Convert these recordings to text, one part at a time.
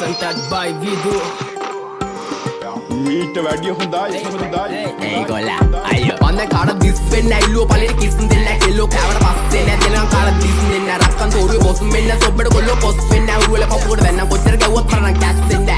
presented by Vidu. ඊට වැඩිය හොඳයි හොඳයි ඒගොල්ලා අයියෝ මන්ද කාට දිස් වෙන්න ඇල්ලුව පළේට කිස්සුම් දෙන්න කෙල්ලෝ කෑවට පස්සේ නැ දෙනවා කාට දිස් දෙන්න රක්කන් තෝරුවේ බොස් මෙන්න සොබ්බඩ කොල්ලෝ පොස් වෙන්න උරුවල පපුවට වෙන්න කොච්චර ගැව්වත් තරම් කැස් දෙන්න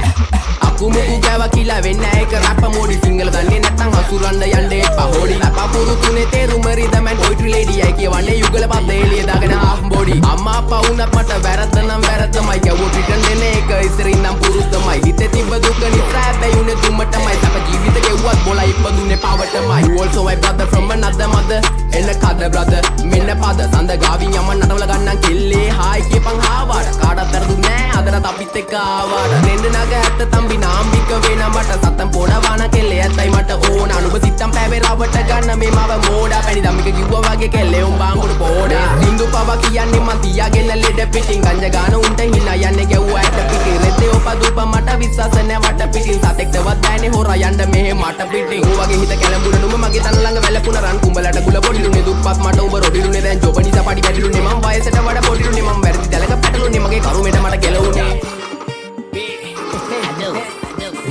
අකුමුකු ගෑවා කියලා වෙන්න ඒක රැප් මොඩි සිංගල දන්නේ නැත්නම් අසුරන්න යන්න එපා හොඩි ලපපුරු තුනේ තේරුම රිදමෙන් පොයිට්‍රි ලේඩි අය කියවන්නේ යුගල පද එළිය දාගෙන half body අම්මා අප්පා වුණත් මට වැරද්ද නම් වැරද්දමයි ගැව්වෝ රිටර්න් දෙන එක ඉස්සරින් නම් පුරුද්දමයි හිතේ තිබ්බ දුක නිසා හැබැයි උනේ දුමටමයි තම ජීවිත ගෙව්වත් බොලා ඉපදුනේ පවටමයි you also my brother from another mother එන්න කද brother මෙන්න පද සඳ ගාවින් යමන් නටවල ගන්නම් කෙල්ලේ හායි කියපන් හාවාට කාටවත් වැරදුන්නේ නෑ අදට අපිත් එක්ක ආවාට නෙන්න නග ඇත්ත තම්බි නාම්බික වෙන මට සත්තම් පොඩවාන කෙල්ලේ ඇත්තයි මට ඕන අනුබ සිත්තම් පෑවේ රවට ගන්න මේ මව මෝඩා පැණි දම්මික කිව්වා වගේ කෙල්ලේ උඹ අඟුරු පොඩා සින්දු පව කියන්නේ මන් තියාගෙන ලෙඩ පිටින් ගංජා ගාන උන්ට හිනා යන්නේ ගැව්වා ඇට පිටින් රෙද්දේ ඔපදුප මට විශ්වාස නෑ වට පිටින් සතෙක්ටවත් බෑනේ හොරා යන්න මෙහෙ මට පිටින් ඌ වගේ හිත කැලඹුණ නුඹ මගේ තන ළඟ වැළපුණ රන් කුඹලට ගුල පොඩිලුනේ දුප්පත් මට උඹ රොඩිලුනේ දැන් ජොබ නිසා පඩි වැඩිලුනේ මම වයසට වඩා පොඩිලුනේ මම වැරදි දැලක පැටලුනේ මගේ කරුමෙට මට ගැලවුනේ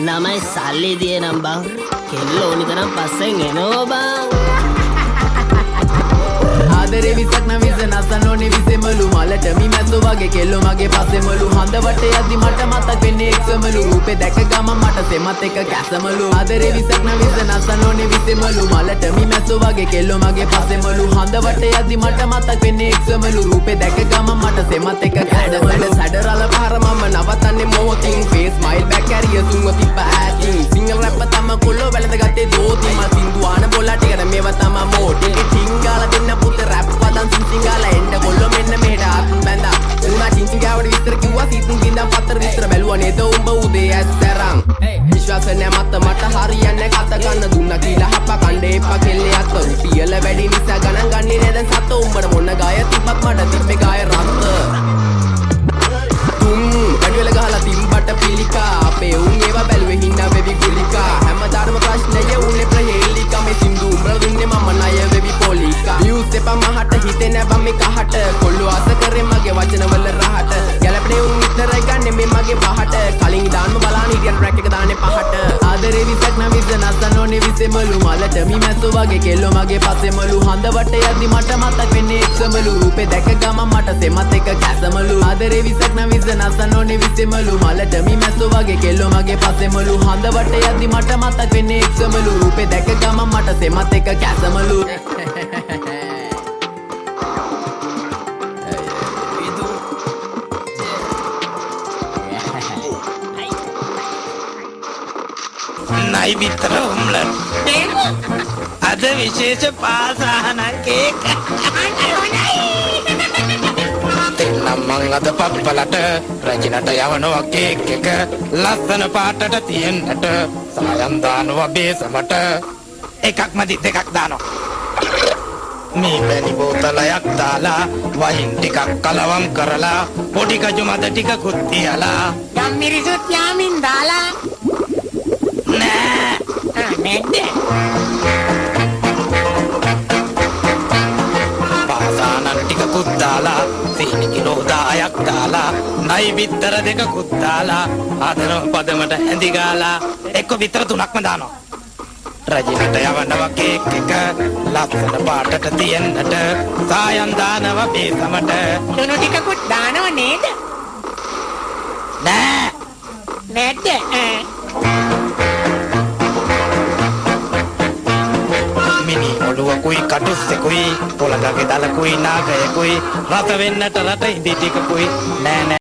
නමයි සල්ලි දිය නම් බං කෙල්ල ඕනි තරම් පස්සෙන් එනවා බං ආදරේ විසක් නම් විස නසනෝනේ විසෙමලු මලට මි මැස්සෝ වගේ කෙල්ලෝ මගේ පස්සෙමලු හඳ වටේ යද්දි මට මතක් වෙන්නේ එක්සමලු රූපේ දැක ගම මට සෙමත් එක කැසමලු ආදරේ විසක් නම් විස නසනෝනේ විසෙමලු මලට මි මැස්සෝ වගේ කෙල්ලෝ මගේ පස්සෙමලු හඳ වටේ යද්දි මට මතක් වෙන්නේ එක්සමලු රූපේ දැක ගම මට සෙමත් එක කැඩසඩ සැඩරල පාර මම නවතන්නේ මොහොතින් face smile back carrier සුන්ව තිබ්බ ඇතින් සිංගල් රැප්ප තම කොල්ලෝ වැළඳ ගත්තේ දෝති මා සින්දු ආන බොලා ටිකට මේව තම මෝටි ටිංගාලා දෙන්න පුතේ රැප් පදන් සිංගාලා එන්න කොල්ලෝ මෙන්න මෙහෙට ආත්ම බැඳා උනා චිංචිගාවට විස්තර කිව්වා සීතුන් කින්දම් පතර විස්තර බැලුවා නේද උඹ උදේ ඇස්තරම් විශ්වාස නෑ මත මට හරියන්නේ කත ගන්න දුන්නා කියලා හප්ප කණ්ඩේ එපා කෙල්ලේ අත රුපියල වැඩි නිසා ගණන් ගන්නේ නෑ දැන් සත උඹට මොන ගාය තිබ්බත් මට තිබ්බේ ගාය රත්ත තුම් වැඩිවල ගහලා තිම්බට පිළිකා අපේ උන් ඒවා බැලුවේ හින්දා වෙවි ගුලිකා හැමදාම ප්‍රශ්නය උනේ ප්‍රහේලිකා මේ සින්දු උඹලා දුන්නේ මම ණය වෙවි පොලිකා views එපා මහට හිතේ නෑ බම් මේ කහට කොල්ලෝ ආස කරේ මගේ වචනවල රහට ගැලපනේ උන් විතරයි ගන්නේ මේ මගේ පහට කලින් දාන්න බලන්න ඉතින් ට්‍රැක් එක දාන්නේ පහට ආදරේ විසක් නම් විස නසනෝනේ විසෙමලු මලට මි මැස්සෝ වගේ කෙල්ලෝ මගේ පස්සෙමලු හඳ වට යද්දි මට මතක් වෙන්නේ එක්සමලු රූපේ දැක ගම මට සෙමත් එක කැසමලු ආදරේ විසක් නම් විස නසනෝනේ විසෙමලු මලට මි මැස්සෝ වගේ කෙල්ලෝ මගේ පස්සෙමලු හඳ වට යද්දි මට මතක් වෙන්නේ එක්සමලු රූපේ දැක ගම මට සෙමත් එක කැසමලු නයි විතර උම්ලන් අද විශේෂ පාසහන කේක් දෙන්නම් මං අද පප්පලට රජිනට යවනවා කේක් එක ලස්සන පාටට තියෙන්නට සායම් දානවා බේසමට එකක් මදි දෙකක් දානවා මේ වැනි බෝතලයක් දාලා වහින් ටිකක් කලවම් කරලා පොඩි කජු මද ටිකකුත් තියලා ගම් මිරිසුත් යාමින් දාලා නැද්ද පාසානන් ටිකකුත් දාලා සීනි කිලෝ 10ක් දාලා නයි බිත්තර දෙකකුත් දාලා ආදරව පදමට හැඳි ගාලා එක්ක බිත්තර 3ක්ම දානවා රජිනට යවනවා කේක් එක ලස්සන පාටට තියෙන්නට සායම් දානවා බේසමට ලුණු ටිකකුත් දානව නේද නෑ නැද්ද මිනි ඔළුවකුයි කටුස්සෙකුයි පොළඟගේ දලකුයි නාගයකුයි රත වෙන්නට රට ඉඳි ටිකකුයි නෑ නෑ